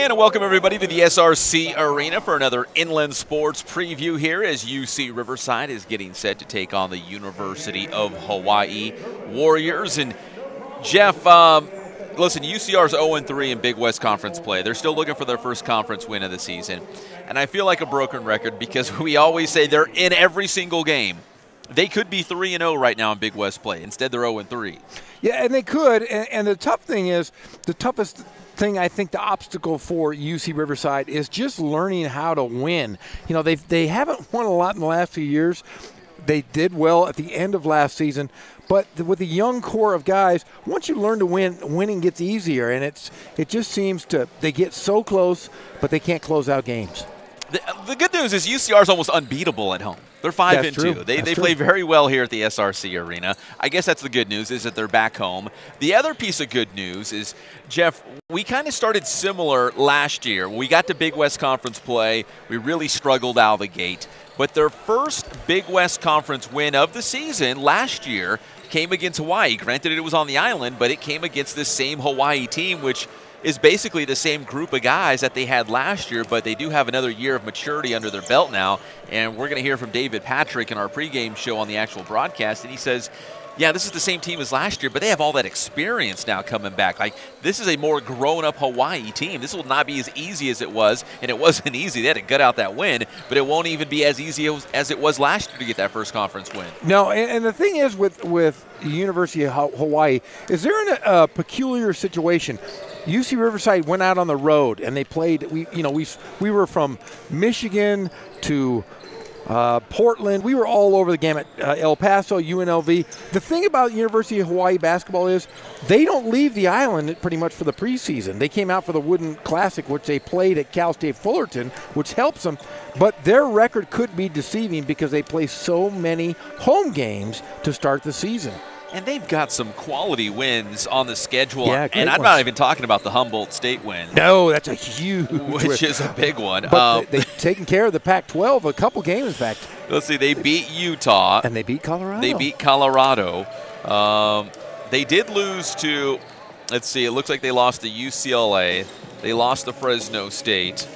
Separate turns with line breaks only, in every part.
And welcome everybody to the SRC Arena for another inland sports preview here as UC Riverside is getting set to take on the University of Hawai'i Warriors. And Geoff, listen, UCR's 0-3 in Big West Conference play. They're still looking for their first conference win of the season. And I feel like a broken record because we always say they're in every single game. They could be 3-0 right now in Big West play. Instead, they're 0-3. Yeah,
and they could. And the tough thing is, the toughest thing, I think, the obstacle for UC Riverside is just learning how to win. You know, they haven't won a lot in the last few years. They did well at the end of last season. But with a young core of guys, once you learn to win, winning gets easier. And it just seems they get so close, but they can't close out games.
The good news is UCR is almost unbeatable at home. They're 5-2. They play very well here at the SRC Arena. I guess that's the good news, is that they're back home. The other piece of good news is, Geoff, we kind of started similar last year. When we got to Big West Conference play, we really struggled out of the gate. But their first Big West Conference win of the season last year came against Hawaii. Granted, it was on the island, but it came against this same Hawaii team, which is basically the same group of guys that they had last year, but they do have another year of maturity under their belt now. And we're going to hear from David Patrick in our pregame show on the actual broadcast, and he says, yeah, this is the same team as last year, but they have all that experience now coming back. Like, this is a more grown-up Hawaii team. This will not be as easy as it was, and it wasn't easy. They had to gut out that win, but it won't even be as easy as it was last year to get that first conference win.
No, and the thing is with University of Hawaii, is they're in a peculiar situation. UC Riverside went out on the road and they played. We were from Michigan to Portland. We were all over the gamut. El Paso, UNLV. The thing about University of Hawaii basketball is they don't leave the island pretty much for the preseason. They came out for the Wooden Classic, which they played at Cal State Fullerton, which helps them. But their record could be deceiving because they play so many home games to start the season.
And they've got some quality wins on the schedule.
Yeah,
and I'm not even talking about the Humboldt State win.
No, that's a huge
which is a big one.
But they've taken care of the Pac-12 a couple games, in fact.
Let's see, they beat Utah.
And they beat Colorado.
They beat Colorado. They did lose to, let's see, it looks like they lost to UCLA. They lost to Fresno State.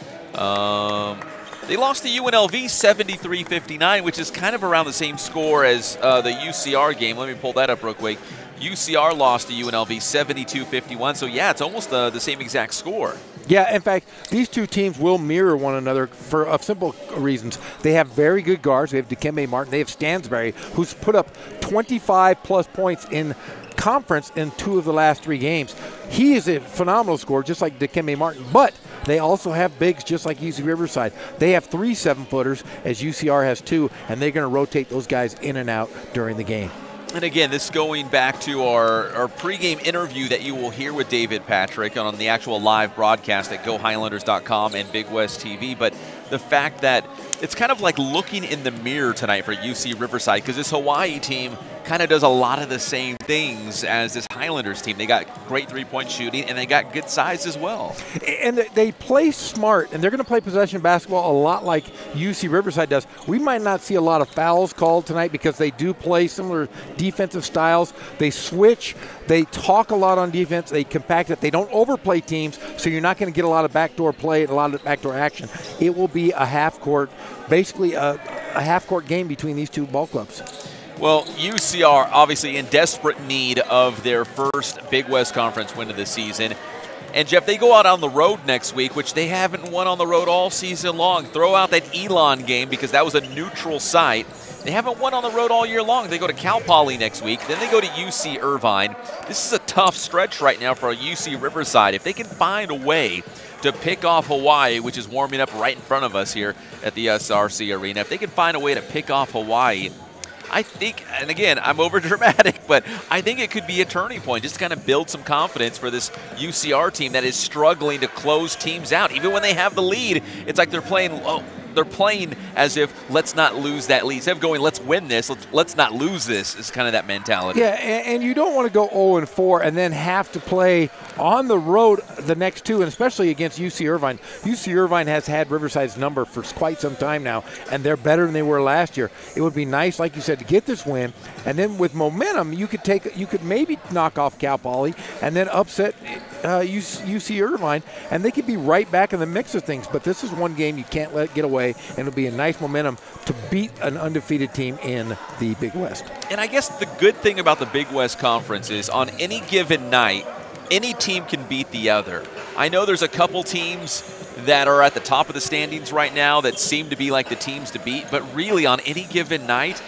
They lost to UNLV 73-59, which is kind of around the same score as the UCR game. Let me pull that up real quick. UCR lost to UNLV 72-51, so yeah, it's almost the same exact score.
Yeah, in fact, these two teams will mirror one another for simple reasons. They have very good guards. They have Dikembe Martin. They have Stansberry, who's put up 25-plus points in conference in 2 of the last 3 games. He is a phenomenal scorer, just like Dikembe Martin, but they also have bigs just like UC Riverside. They have 3 7-footers, as UCR has 2, and they're going to rotate those guys in and out during the game.
And again, this is going back to our pregame interview that you will hear with David Patrick on the actual live broadcast at GoHighlanders.com and Big West TV. But the fact that it's kind of like looking in the mirror tonight for UC Riverside, because this Hawaii team kind of does a lot of the same things as this Highlanders team. They got great three-point shooting, and they got good size as well.
And they play smart, and they're going to play possession basketball a lot like UC Riverside does. We might not see a lot of fouls called tonight because they do play similar defensive styles. They switch. They talk a lot on defense. They compact it. They don't overplay teams, so you're not going to get a lot of backdoor play and a lot of backdoor action. It will be a half-court, basically a half-court game between these two ball clubs.
Well, UCR obviously in desperate need of their first Big West Conference win of the season. And, Geoff, they go out on the road next week, which they haven't won on the road all season long. Throw out that Elon game because that was a neutral site. They haven't won on the road all year long. They go to Cal Poly next week. Then they go to UC Irvine. This is a tough stretch right now for UC Riverside. If they can find a way to pick off Hawaii, which is warming up right in front of us here at the SRC Arena, if they can find a way to pick off Hawaii, I think, and again, I'm over dramatic, but I think it could be a turning point, just to kind of build some confidence for this UCR team that is struggling to close teams out. Even when they have the lead, it's like they're playing as if let's not lose that lead. Instead of going, let's win this, let's not lose this, is kind of that mentality.
Yeah, and you don't want to go 0-4 and then have to play on the road the next 2, and especially against UC Irvine. UC Irvine has had Riverside's number for quite some time now, and they're better than they were last year. It would be nice, like you said, to get this win, and then with momentum, you could maybe knock off Cal Poly and then upset UC Irvine, and they could be right back in the mix of things. But this is one game you can't let get away, and it'll be a nice momentum to beat an undefeated team in the Big West.
And I guess the good thing about the Big West Conference is on any given night, any team can beat the other. I know there's a couple teams that are at the top of the standings right now that seem to be like the teams to beat, but really on any given night,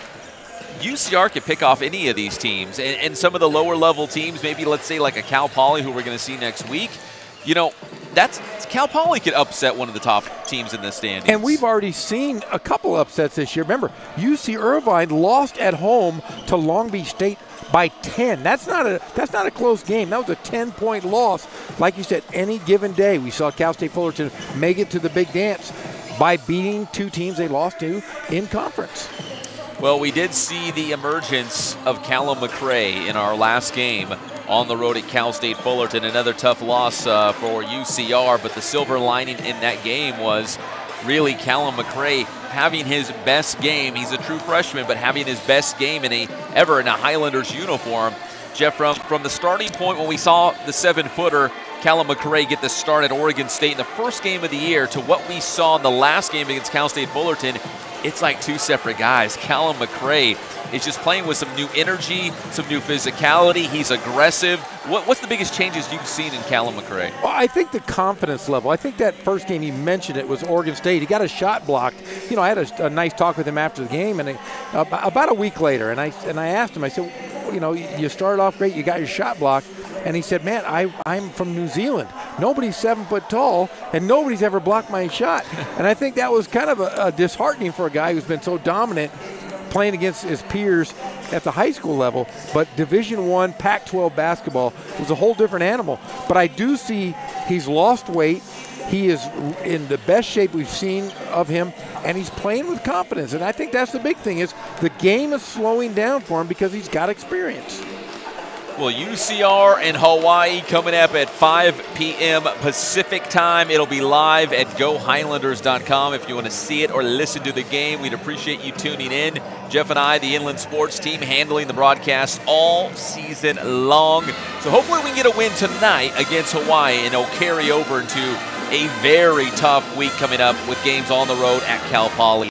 UCR can pick off any of these teams. And some of the lower level teams, maybe let's say like a Cal Poly, who we're going to see next week, you know, Cal Poly could upset one of the top teams in the standings.
And we've already seen a couple upsets this year. Remember, UC Irvine lost at home to Long Beach State by 10. That's not a close game. That was a 10-point loss. Like you said, any given day, we saw Cal State Fullerton make it to the big dance by beating two teams they lost to in conference.
Well, we did see the emergence of Callum McRae in our last game on the road at Cal State Fullerton. Another tough loss for UCR, but the silver lining in that game was really Callum McRae having his best game. He's a true freshman, but having his best game ever in a Highlanders uniform. Geoff, from the starting point when we saw the 7-footer Callum McRae get the start at Oregon State in the first game of the year to what we saw in the last game against Cal State Fullerton, it's like two separate guys. Callum McRae is just playing with some new energy, some new physicality. He's aggressive. What's the biggest changes you've seen in Callum McRae?
Well, I think the confidence level. I think that first game you mentioned it was Oregon State. He got a shot blocked. You know, I had a nice talk with him after the game, and about a week later, and I asked him. I said, you know, you started off great. You got your shot blocked. And he said, man, I'm from New Zealand. Nobody's 7 foot tall, and nobody's ever blocked my shot. And I think that was kind of a disheartening for a guy who's been so dominant playing against his peers at the high school level. But Division I, Pac-12 basketball was a whole different animal. But I do see he's lost weight. He is in the best shape we've seen of him, and he's playing with confidence. And I think that's the big thing is the game is slowing down for him because he's got experience.
Well, UCR and Hawaii coming up at 5 p.m. Pacific time. It'll be live at GoHighlanders.com if you want to see it or listen to the game. We'd appreciate you tuning in. Geoff and I, the Inland Sports team, handling the broadcast all season long. So hopefully we can get a win tonight against Hawaii, and it'll carry over into a very tough week coming up with games on the road at Cal Poly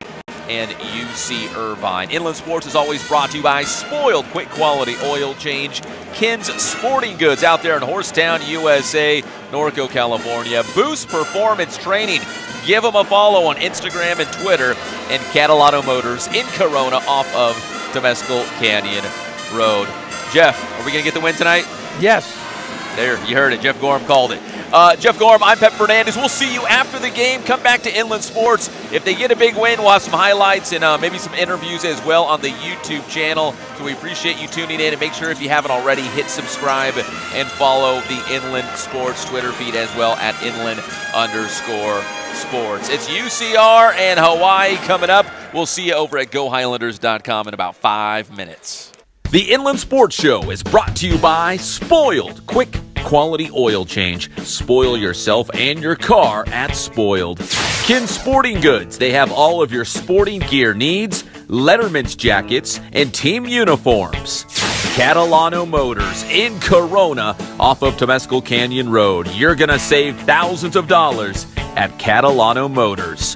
and UC Irvine. Inland Sports is always brought to you by Spoiled Quick Quality Oil Change, Ken's Sporting Goods out there in Horsetown, USA, Norco, California, Boost Performance Training. Give them a follow on Instagram and Twitter, and Catalano Motors in Corona off of Temescal Canyon Road. Geoff, are we going to get the win tonight?
Yes.
There, you heard it. Geoff Gorham called it. Geoff Gorham, I'm Pep Fernandez. We'll see you after the game. Come back to Inland Sports. If they get a big win, we'll have some highlights and maybe some interviews as well on the YouTube channel. So we appreciate you tuning in. And make sure if you haven't already, hit subscribe and follow the Inland Sports Twitter feed as well at Inland_Sports. It's UCR and Hawaii coming up. We'll see you over at GoHighlanders.com in about 5 minutes. The Inland Sports Show is brought to you by Spoiled Quick Quality Oil Change. Spoil yourself and your car at Spoiled. Ken's Sporting Goods. They have all of your sporting gear needs, Letterman's jackets, and team uniforms. Catalano Motors in Corona off of Temescal Canyon Road. You're going to save thousands of dollars at Catalano Motors.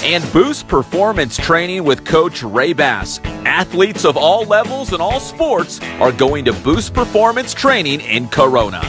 And Boost Performance Training with Coach Ray Bass. Athletes of all levels and all sports are going to Boost Performance Training in Corona.